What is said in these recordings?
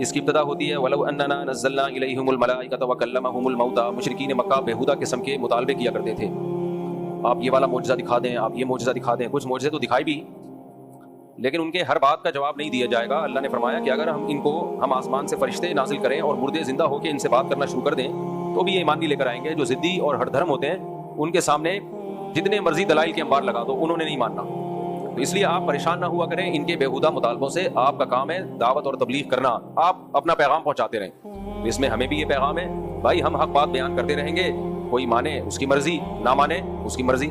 اس کی ابتدا ہوتی ہے وَلَوْ أَنَّنَا نَزَّلْنَا إِلَيْهِمُ الْمَلَائِكَةَ وَكَلَّمَهُمُ الْمَوْتَى۔ مشرکین مکہ بیہودہ قسم کے مطالبے کیا کرتے تھے، آپ یہ والا معجزہ دکھا دیں، آپ یہ معجزہ دکھا دیں۔ کچھ معجزے تو دکھائے بھی، لیکن ان کے ہر بات کا جواب نہیں دیا جائے گا۔ اللہ نے فرمایا کہ اگر ہم آسمان سے فرشتے نازل کریں اور مردے زندہ ہو کے ان سے بات کرنا شروع کر دیں تو بھی یہ ایمان نہیں لے کر آئیں گے۔ جو ضدی اور ہٹ دھرم ہوتے ہیں ان کے سامنے جتنے مرضی دلائل کے انبار لگا دو، انہوں نے نہیں ماننا۔ تو اس لیے آپ پریشان نہ ہوا کریں ان کے بیہودہ مطالبوں سے، آپ کا کام ہے دعوت اور تبلیغ کرنا، آپ اپنا پیغام پہنچاتے رہیں۔ تو اس میں ہمیں بھی یہ پیغام ہے بھائی، ہم حق بات بیان کرتے رہیں گے، کوئی مانے اس کی مرضی، نہ مانے اس کی مرضی،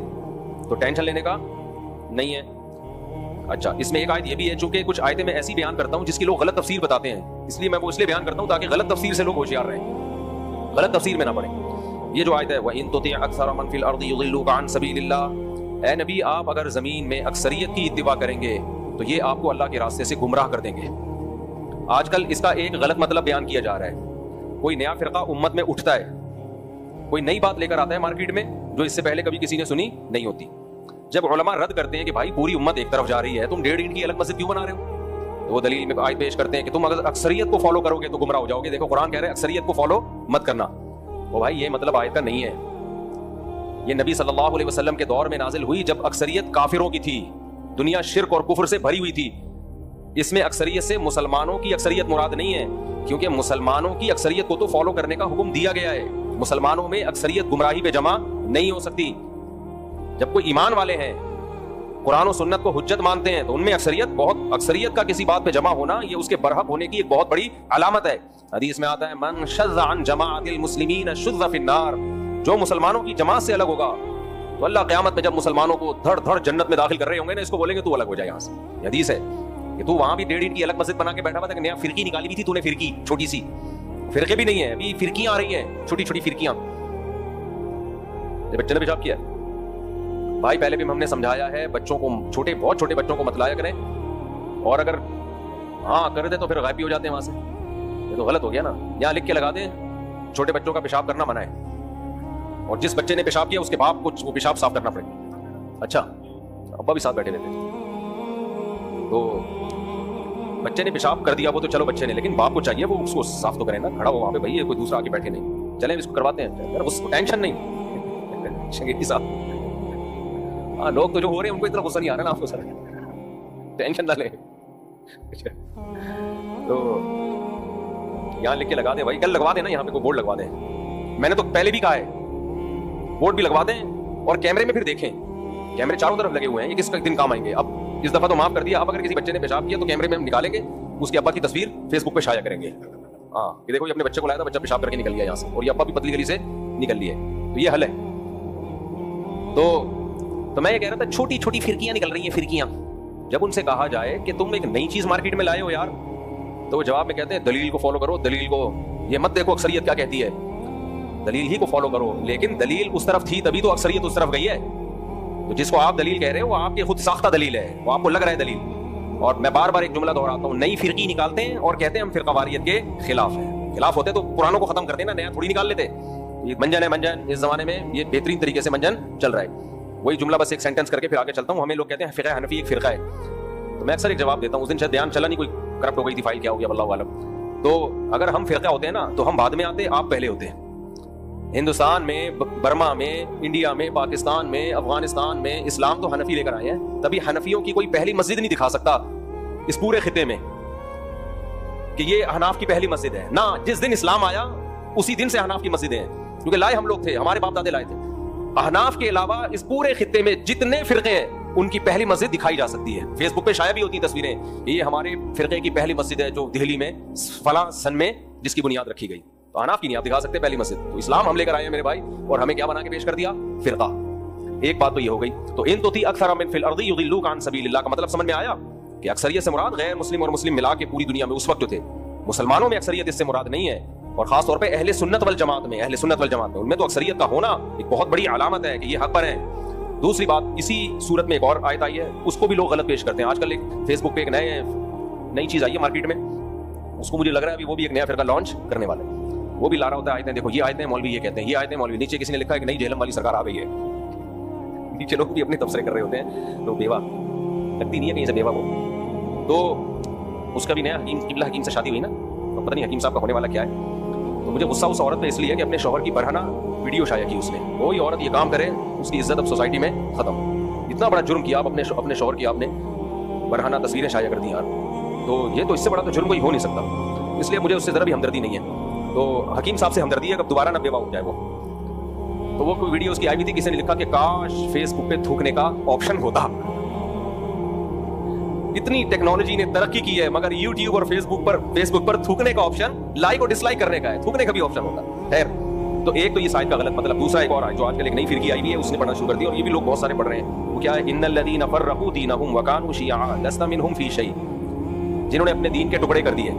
تو ٹینشن لینے کا نہیں ہے۔ اچھا، اس میں ایک آیت یہ بھی ہے، چونکہ کچھ آیتیں میں ایسی بیان کرتا ہوں جس کی لوگ غلط تفسیر بتاتے ہیں، اس لیے میں وہ اس لیے بیان کرتا ہوں تاکہ غلط تفسیر سے لوگ ہوشیار رہیں، غلط تفسیر میں نہ پڑیں۔ یہ جو آیت ہے وَإِن تُطِعْ أَكْثَرَ مَن فِي الْأَرْضِ يُضِلُّوكَ عَن سَبِيلِ اللَّهِ، اے نبی آپ اگر زمین میں اکثریت کی اتباع کریں گے تو یہ آپ کو اللہ کے راستے سے گمراہ کر دیں گے۔ آج کل اس کا ایک غلط مطلب بیان کیا جا رہا ہے، کوئی نیا فرقہ امت میں اٹھتا ہے، کوئی نئی بات لے کر آتا ہے مارکیٹ میں جو اس سے پہلے کبھی کسی نے سنی نہیں ہوتی۔ جب علماء رد کرتے ہیں کہ بھائی پوری امت ایک طرف جا رہی ہے، تم 1.5 اینٹ کی الگ مسجد کیوں بنا رہے ہو، تو وہ دلیل میں آیت پیش کرتے ہیں کہ تم اگر اکثریت کو فالو کرو گے تو گمراہ ہو جاؤ گے۔ دیکھو قرآن کہہ رہے ہیں اکثریت کو فالو مت کرنا، وہ بھائی یہ مطلب آیت کا نہیں ہے۔ یہ نبی صلی اللہ علیہ وسلم کے دور میں نازل ہوئی جب اکثریت کافروں کی تھی، دنیا شرک اور کفر سے بھری ہوئی تھی۔ اس میں اکثریت سے مسلمانوں کی اکثریت مراد نہیں ہے، کیونکہ مسلمانوں کی اکثریت کو تو فالو کرنے کا حکم دیا گیا ہے۔ مسلمانوں میں اکثریت گمراہی پہ جمع نہیں ہو سکتی۔ جب کوئی ایمان والے ہیں، قرآن و سنت کو حجت مانتے ہیں، تو ان میں اکثریت کا کسی بات پہ جمع ہونا یہ اس کے برحق ہونے کی ایک بہت بڑی علامت ہے۔ حدیث میں آتا ہے من شذ عن جماعت المسلمین شذ فی النار، جو مسلمانوں کی جماعت سے الگ ہوگا تو اللہ قیامت میں جب مسلمانوں کو دھڑ دھڑ جنت میں داخل کر رہے ہوں گے نا، اس کو بولیں گے تو الگ ہو جائے یہاں سے۔ یہ حدیث ہے کہ تو وہاں بھی 1.5 اینٹ کی الگ مسجد بنا کے بیٹھا ہوا تھا کہ نیا فرقی نکالی بھی تھی تو نے، فرقی چھوٹی سی، فرقے بھی نہیں ہے ابھی، فرقیاں آ رہی ہیں، چھوٹی چھوٹی فرقیاں۔ بچے نے پیشاب کیا بھائی، پہلے بھی ہم نے سمجھایا ہے بچوں کو، بہت چھوٹے بچوں کو مت لایا کریں، اور اگر ہاں کر دے تو پھر غائب بھی ہو جاتے ہیں وہاں سے، یہ تو غلط ہو گیا نا۔ یہاں لکھ کے لگا دیں چھوٹے بچوں کا پیشاب کرنا منع ہے، اور جس بچے نے پیشاب کیا اس کے باپ کو وہ پیشاب صاف کرنا پڑے گا۔ اچھا، ابا بھی ساتھ بیٹھے رہتے تھے، تو بچے نے پیشاب کر دیا وہ تو چلو بچے نے، لیکن باپ کو چاہیے وہ اس کو صاف تو کرے نا، کھڑا ہو وہاں پہ، بھائی یہ کوئی دوسرا آ کے بیٹھے نہیں، چلیں اس کو کرواتے ہیں، اس کو ٹینشن نہیں شنگیری صاحب۔ ہاں لوگ تو جو ہو رہے ہیں ان کو اتنا غصہ نہیں آ رہا نا آپ کو، سر ٹینشن نہ لیں۔ تو یہاں لکھ کے لگا دیں بھائی، کل لگوا دیں نا، یہاں پہ کوئی بورڈ لگوا دیں، میں نے تو پہلے بھی کہا ہے بورڈ بھی لگوا دیں، اور کیمرے میں پھر دیکھیں، کیمرے چاروں طرف لگے ہوئے ہیں، یہ کس دن کام آئیں گے۔ اب اس دفعہ تو معاف کر دیا، اب اگر کسی بچے نے پیشاب کیا تو کیمرے میں ہم نکالیں گے، اس کے ابا کی تصویر فیس بک پہ شائع کریں گے، ہاں یہ دیکھو یہ اپنے بچے کو لایا تھا، بچہ پیشاب کر کے نکل گیا یہاں سے، اور یہ ابا بھی پتلی گلی سے نکل لی ہے، تو یہ حل ہے۔ تو میں یہ کہہ رہا تھا چھوٹی چھوٹی فرقیاں نکل رہی ہیں، فرقیاں، جب ان سے کہا جائے کہ تم ایک نئی چیز مارکیٹ میں لائے ہو یار، تو وہ جواب میں کہتے ہیں دلیل کو فالو کرو، دلیل کو یہ مت دیکھو اکثریت کیا کہتی ہے، دلیل ہی کو فالو کرو۔ لیکن دلیل اس طرف تھی تبھی تو اکثریت اس طرف گئی ہے، تو جس کو آپ دلیل کہہ رہے ہو وہ آپ کی خود ساختہ دلیل ہے، وہ آپ کو لگ رہا ہے دلیل۔ اور میں بار بار ایک جملہ دہراتا ہوں، نئی فرقی نکالتے ہیں اور کہتے ہیں ہم فرقہ واریت کے خلاف ہیں، خلاف ہوتے تو پرانوں کو ختم کرتے نا، نیا تھوڑی نکال لیتے۔ یہ منجن ہے، منجن اس زمانے میں یہ بہترین طریقے سے منجن چل رہا ہے۔ وہی جملہ بس ایک سینٹنس کر کے پھر آگے چلتا ہوں۔ ہمیں لوگ کہتے ہیں فقہ حنفی ایک فرقہ ہے، تو میں اکثر ایک جواب دیتا ہوں، اس دن شاید بیان چلا نہیں، کوئی کرپٹ ہو گئی تھی فائل، کیا ہو گیا واللہ عالم۔ تو اگر ہم فرقہ ہوتے ہیں نا تو ہم بعد میں آتے، آپ پہلے ہوتے ہیں۔ ہندوستان میں، برما میں، انڈیا میں، پاکستان میں، افغانستان میں اسلام تو حنفی لے کر آئے ہیں، تبھی حنفیوں کی کوئی پہلی مسجد نہیں دکھا سکتا اس پورے خطے میں کہ یہ احناف کی پہلی مسجد ہے نہ، جس دن اسلام آیا اسی دن سے احناف کی مسجدیں ہیں، کیونکہ لائے ہم لوگ تھے، ہمارے باپ دادے لائے تھے۔ احناف کے علاوہ اس پورے خطے میں جتنے فرقے ہیں ان کی پہلی مسجد دکھائی جا سکتی ہے، فیس بک پہ شائع بھی ہوتی ہیں تصویریں، یہ ہمارے فرقے کی پہلی مسجد ہے جو دہلی میں فلاں سن میں جس کی بنیاد رکھی گئی، تو احناف کی نہیں آپ دکھا سکتے پہلی مسجد۔ تو اسلام ہم لے کر آئے ہیں میرے بھائی، اور ہمیں کیا بنا کے پیش کر دیا؟ فرقہ۔ ایک بات تو یہ ہو گئی۔ تو ان تطیع اکثر من فی الارض یضلوک عن سبیل اللہ کا مطلب سمجھ میں آیا کہ اکثریت سے مراد غیر مسلم اور مسلم ملا کے پوری دنیا میں اس وقت جو تھے، مسلمانوں میں اکثریت اس سے مراد نہیں ہے، اور خاص طور پہ اہل سنت والجماعت میں، ان میں تو اکثریت کا ہونا ایک بہت بڑی علامت ہے کہ یہ حق پر ہیں۔ دوسری بات، اسی صورت میں ایک اور آیت آئی ہے، اس کو بھی لوگ غلط پیش کرتے ہیں۔ آج کل ایک فیس بک پہ ایک نئی چیز آئی ہے مارکیٹ میں، اس کو مجھے لگ رہا ہے ابھی وہ بھی ایک نیا فرقہ لانچ کرنے والے ہیں، وہ بھی لا رہا ہوتا ہے آیتیں، دیکھو یہ آیتیں مولوی یہ کہتے ہیں، یہ آیتیں مولوی، نیچے کسی نے لکھا ہے کہ نئی جہلم والی سرکار آ گئی ہے، نیچے لوگ بھی اپنے تبصرے کر رہے ہوتے ہیں، تو بیوہ لگتی نہیں ہے کہیں سے بیوہ وہ، تو اس کا بھی نیا حکیم قبلہ حکیم سے شادی ہوئی نا، پتہ نہیں حکیم صاحب کا ہونے والا کیا ہے. تو مجھے غصہ اس عورت پہ اس لیے کہ اپنے شوہر کی برہنہ ویڈیو شائع کی اس نے. کوئی عورت یہ کام کرے اس کی عزت اب سوسائٹی میں ختم. اتنا بڑا جرم کیا آپ اپنے شوہر کی آپ نے برہنہ تصویریں شائع کر دی یار. تو یہ تو اس سے بڑا تو جرم کوئی ہو نہیں سکتا. اس لیے مجھے اس سے ذرا بھی ہمدردی نہیں ہے. تو حکیم صاحب سے ہمدردی ہے کہ اب دوبارہ نہ بیوہ ہو جائے وہ. تو وہ کوئی ویڈیو اس کی آئی ہوئی تھی, کسی نے لکھا کہ کاش فیس بک پہ تھوکنے کا آپشن ہوتا. اتنی ٹیکنالوجی نے ترقی کی ہے مگر یوٹیوب اور فیس بک پر تھوکنے کا آپشن لائک اور ڈس لائک کرنے کا ہے, تھوکنے کا بھی آپشن ہوتا. خیر, تو ایک تو یہ سائد کا غلط مطلب. دوسرا ایک اور جو آج کل ایک نئی فرقی آئی ہوئی ہے اس نے پڑھنا شروع کر دیا, اور یہ بھی لوگ بہت سارے پڑھ رہے ہیں. وہ کیا ہے, ان الذین فرقوا دینہم وکانوا شیعا لست منہم فی شیء. جنہوں نے اپنے دین کے ٹکڑے کر دیے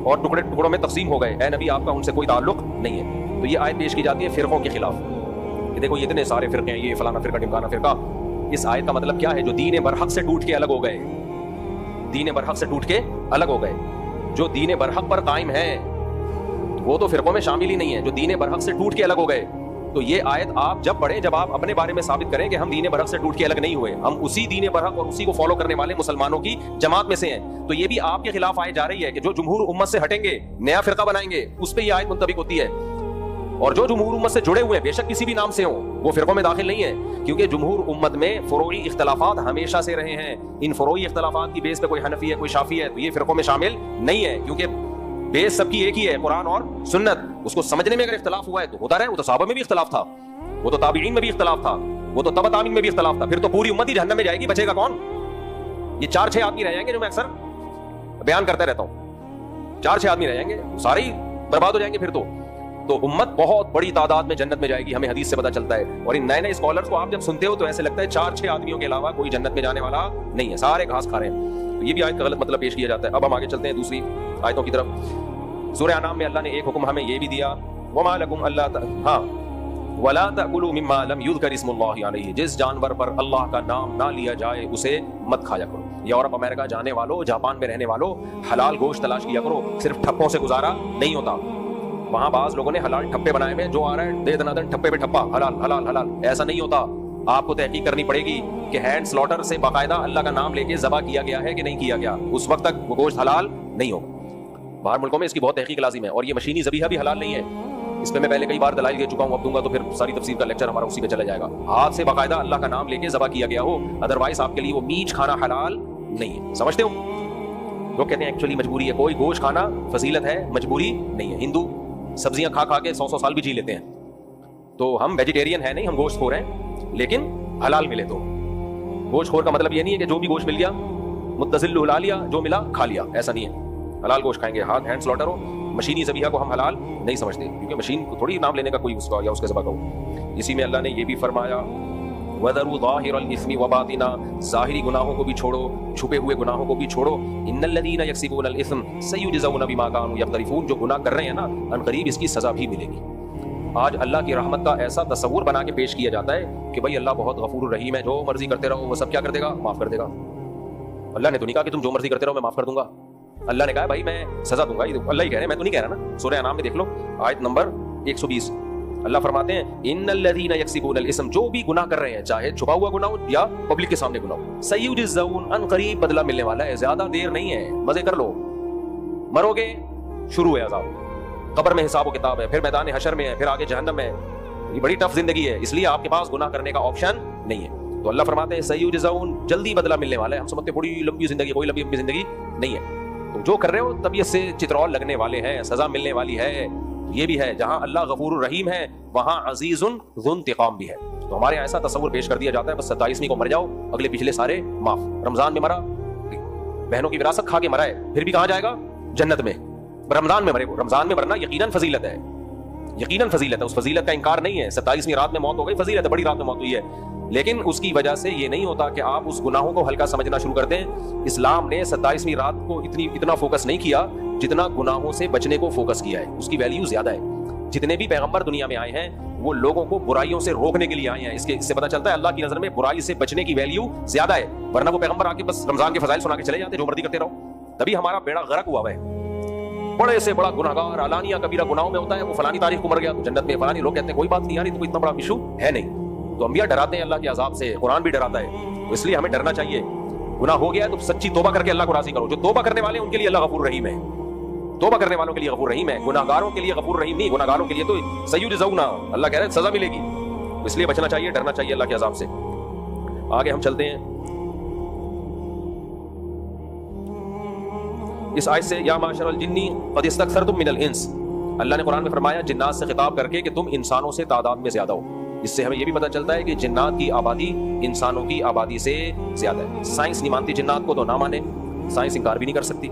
اور ٹکڑوں میں تقسیم ہو گئے, اے نبی آپ کا ان سے کوئی تعلق نہیں ہے. تو یہ آیت پیش کی جاتی ہے فرقوں کے خلاف کہ دیکھو یہ اتنے سارے فرقے ہیں, یہ فلانا فرقہ ڈمکانا فرقہ. اس آیت کا مطلب کیا ہے, جو دین برحق سے ٹوٹ کے الگ ہو گئے, دین برحق سے ٹوٹ کے الگ ہو گئے. جو دین برحق پر قائم ہیں وہ تو فرقوں میں شامل ہی نہیں ہے. جو دین برحق سے ٹوٹ کے الگ ہو گئے, تو یہ آیت آپ جب پڑھیں, جب آپ اپنے بارے میں ثابت کریں کہ ہم دین برحق سے ٹوٹ کے الگ نہیں ہوئے, ہم اسی دین برحق اور اسی کو فالو کرنے والے مسلمانوں کی جماعت میں سے ہیں, تو یہ بھی آپ کے خلاف آئے جا رہی ہے کہ جو جمہور امت سے ہٹیں گے, نیا فرقہ بنائیں گے, اس پہ یہ آیت منطبق ہوتی ہے. اور جو جمہور امت سے جڑے ہوئے ہیں, بے شک کسی بھی نام سے ہوں, وہ فرقوں میں داخل نہیں ہے, کیونکہ جمہور امت میں فروعی اختلافات ہمیشہ سے رہے ہیں. ان فروعی اختلافات کی بیس پہ کوئی حنفی ہے, کوئی شافعی ہے, تو یہ فرقوں میں شامل نہیں ہے, کیونکہ بیس سب کی ایک ہی ہے, قرآن اور سنت. اس کو سمجھنے میں اگر اختلاف ہوا ہے تو ہوتا رہے. وہ تو صحابہ میں بھی اختلاف تھا, وہ تو تابعین میں بھی اختلاف تھا, وہ تو تبع تابعین میں بھی اختلاف تھا. پھر تو پوری امت ہی جہنم میں جائے گی, بچے گا کون؟ یہ 4-6 آدمی رہ جائیں گے جو میں اکثر بیان کرتا رہتا ہوں. 4-6 آدمی رہ جائیں گے, سارے ہی برباد ہو جائیں گے. پھر تو امت بہت بڑی تعداد میں جنت میں جائے گی, ہمیں حدیث سے پتہ چلتا ہے. اور ان نئے اسکالرز کو آپ جب سنتے ہو تو ایسے لگتا ہے 4-6 آدمیوں کے علاوہ کوئی جنت میں جانے والا نہیں ہے, سارے گھاس کھا رہے ہیں. تو یہ بھی آیت کا غلط مطلب پیش کیا جاتا ہے. اب ہم آگے چلتے ہیں دوسری آیتوں کی طرف. سورہ انعام میں اللہ نے ایک حکم ہمیں یہ بھی دیا, وما لکم اللہ ولا تأکلوا مما لم یذکر اسم اللہ علیہ, جس جانور پر اللہ کا نام نہ لیا جائے اسے مت کھایا کرو. یورپ امریکہ جانے والوں, جاپان میں رہنے والوں, حلال گوشت تلاش کیا کرو. صرف ٹھپوں سے گزارا نہیں ہوتا. وہاں بعض لوگوں نے حلال ٹھپے بنائے ہوئے, جو آ رہا ہے دے دنا دن ٹھپے پہ ٹھپا, حلال حلال حلال. ایسا نہیں ہوتا. آپ کو تحقیق کرنی پڑے گی کہ ہینڈ سلاٹر سے باقاعدہ اللہ کا نام لے کے ذبح کیا گیا ہے کہ نہیں کیا گیا, اس وقت تک وہ گوشت حلال نہیں ہوگا. باہر ملکوں میں اس کی بہت تحقیق لازم ہے. اور یہ مشینی ذبیحہ بھی حلال نہیں ہے. اس پہ میں پہلے کئی بار دلائل دے چکا ہوں, اب دوں گا تو پھر ساری تفسیر کا لیکچر ہمارا اسی پہ چلا جائے گا. ہاتھ سے باقاعدہ اللہ کا نام لے کے ذبح کیا گیا ہو, ادروائز آپ کے لیے وہ میٹ کھانا حلال نہیں ہے. سمجھتے ہو؟ لوگ کہتے ہیں ایکچولی مجبوری ہے. کوئی گوشت کھانا فضیلت ہے, مجبوری نہیں ہے. ہندو سبزیاں کھا کھا کے 100 سال بھی جی لیتے ہیں. تو ہم ویجیٹیرین ہیں نہیں, ہم گوشت خور ہیں, لیکن حلال ملے تو. گوشت خور کا مطلب یہ نہیں ہے کہ جو بھی گوشت مل گیا متزل ہلا لیا, جو ملا کھا لیا, ایسا نہیں ہے. حلال گوشت کھائیں گے, ہاتھ ہینڈ سلاٹر ہو. مشینی ذبیحہ کو ہم حلال نہیں سمجھتے, کیونکہ مشین کو تھوڑی نام لینے کا کوئی اس کا یا اس کے ذبح کا ہو. اسی میں اللہ نے یہ بھی فرمایا, وَذَرُوا ظَاهِرَ الْإِثْمِ وَبَاطِنَهُ, ظاہری گناہوں کو بھی چھوڑو, چھپے ہوئے گناہوں کو بھی چھوڑو. إِنَّ الَّذِينَ يَكْسِبُونَ الْإِثْمَ سَيُجْزَوْنَ بِمَا كَانُوا يَقْتَرِفُونَ. جو گناہ کر رہے ہیں نا, ان قریب اس کی سزا بھی ملے گی. آج اللہ کی رحمت کا ایسا تصور بنا کے پیش کیا جاتا ہے کہ بھائی اللہ بہت غفور الرحیم ہے, جو مرضی کرتے رہو, وہ سب کیا کر دے گا, معاف کر دے گا. اللہ نے تو نہیں کہا کہ تم جو مرضی کرتے رہو میں معاف کر دوں گا. اللہ نے کہا بھائی میں سزا دوں گا. اللہ ہی کہہ رہے ہیں, میں تو نہیں کہہ رہا نا. سورہ انعام میں دیکھ لو آیت نمبر 120. اللہ فرماتے ہیں ان الذین یکسبون الاسم, جو بھی گناہ کر رہے ہیں, چاہے چھپا ہوا گناہ ہو یا پبلک کے سامنے گناہ ہو, سیجزون, ان قریب بدلہ ملنے والا ہے, زیادہ دیر نہیں ہے, مزے کر لو. مرو گے شروع ہے عذاب, قبر میں حساب و کتاب ہے, پھر میدان حشر میں ہے, پھر آگے جہنم میں. یہ بڑی ٹف زندگی ہے, اس لیے آپ کے پاس گناہ کرنے کا آپشن نہیں ہے. تو اللہ فرماتے ہیں سیجزون, جلدی بدلہ ملنے والا ہے. ہم سمجھتے بڑی لمبی زندگی, کوئی لمبی زندگی نہیں ہے. تو جو کر رہے ہو طبیعت سے چترول لگنے والے ہیں, سزا ملنے والی ہے. یہ بھی ہے, جہاں اللہ غفور الرحیم ہے وہاں عزیز ذو انتقام بھی ہے. تو ہمارے ایسا تصور پیش کر دیا جاتا ہے, بس 27ویں کو مر جاؤ, اگلے پچھلے سارے معاف. رمضان میں مرا, بہنوں کی وراثت کھا کے مرا ہے, پھر بھی کہاں جائے گا, جنت میں. رمضان میں مرے گا. رمضان میں مرنا یقیناً فضیلت ہے, یقیناً فضیلت ہے, اس فضیلت کا انکار نہیں ہے. 27ویں رات میں موت ہو گئی, فضیلت ہے, بڑی رات میں موت ہوئی ہے, لیکن اس کی وجہ سے یہ نہیں ہوتا کہ آپ اس گناہوں کو ہلکا سمجھنا شروع کر دیں. اسلام نے 27ویں رات کو اتنا فوکس نہیں کیا جتنا گناہوں سے بچنے کو فوکس کیا ہے. اس کی ویلیو زیادہ ہے. جتنے بھی پیغمبر دنیا میں آئے ہیں وہ لوگوں کو برائیوں سے روکنے کے لیے آئے ہیں. اس سے پتہ چلتا ہے اللہ کی نظر میں برائی سے بچنے کی ویلیو زیادہ ہے. ورنہ وہ پیغمبر آ کے بس رمضان کے فضائل سنا کے چلے جاتے, جو مرضی کرتے رہو. تبھی ہمارا بیڑا غرق ہوا ہے. بڑے سے بڑا گناہگار علانیہ کبیرہ گناہوں میں ہوتا ہے, وہ فلانی تاریخ کو مر گیا تو جنت میں, فلانی. لوگ کہتے ہیں کوئی بات نہیں یار, یہ تو کوئی اتنا بڑا ایشو ہے نہیں. تو انبیاء ڈراتے ہیں اللہ کے عذاب سے, قرآن بھی ڈراتا ہے. تو اس لیے ہمیں ڈرنا چاہیے. گناہ ہو گیا ہے تو سچی توبہ کر کے اللہ کو راضی کرو. جو توبہ کرنے والے ہیں ان کے لیے اللہ غفور رحیم ہے. توبہ کرنے والوں کے لیے غفور رحیم ہے، گناہگاروں کے لیے غفور رحیم نہیں. گناہگاروں کے لیے تو سیجزونا، اللہ کہہ رہے ہیں سزا ملے گی. اس لیے بچنا چاہیے، ڈرنا چاہیے اللہ کے عذاب سے. آگے ہم چلتے ہیں اس آیت سے، یا معشر الجن قد استکثرتم من الانس. اللہ نے قرآن میں فرمایا جنات سے خطاب کر کے کہ تم انسانوں سے تعداد میں زیادہ ہو. اس سے ہمیں یہ بھی پتہ چلتا ہے کہ جنات کی آبادی انسانوں کی آبادی سے زیادہ ہے. سائنس نہیں مانتی جنات کو تو نہ مانے، سائنس انکار بھی نہیں کر سکتی.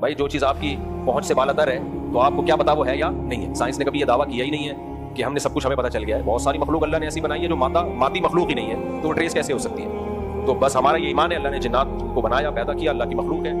بھائی جو چیز آپ کی پہنچ سے بالاتر ہے تو آپ کو کیا پتا وہ ہے یا نہیں ہے. سائنس نے کبھی یہ دعویٰ کیا ہی نہیں ہے کہ ہم نے سب کچھ ہمیں پتہ چل گیا ہے. بہت ساری مخلوق اللہ نے ایسی بنائی ہے جو مادی مخلوق ہی نہیں ہے، تو وہ ٹریس کیسے ہو سکتی ہے؟ تو بس ہمارا یہ ایمان ہے اللہ نے جنات کو بنایا، پیدا کیا، اللہ کی مخلوق ہے.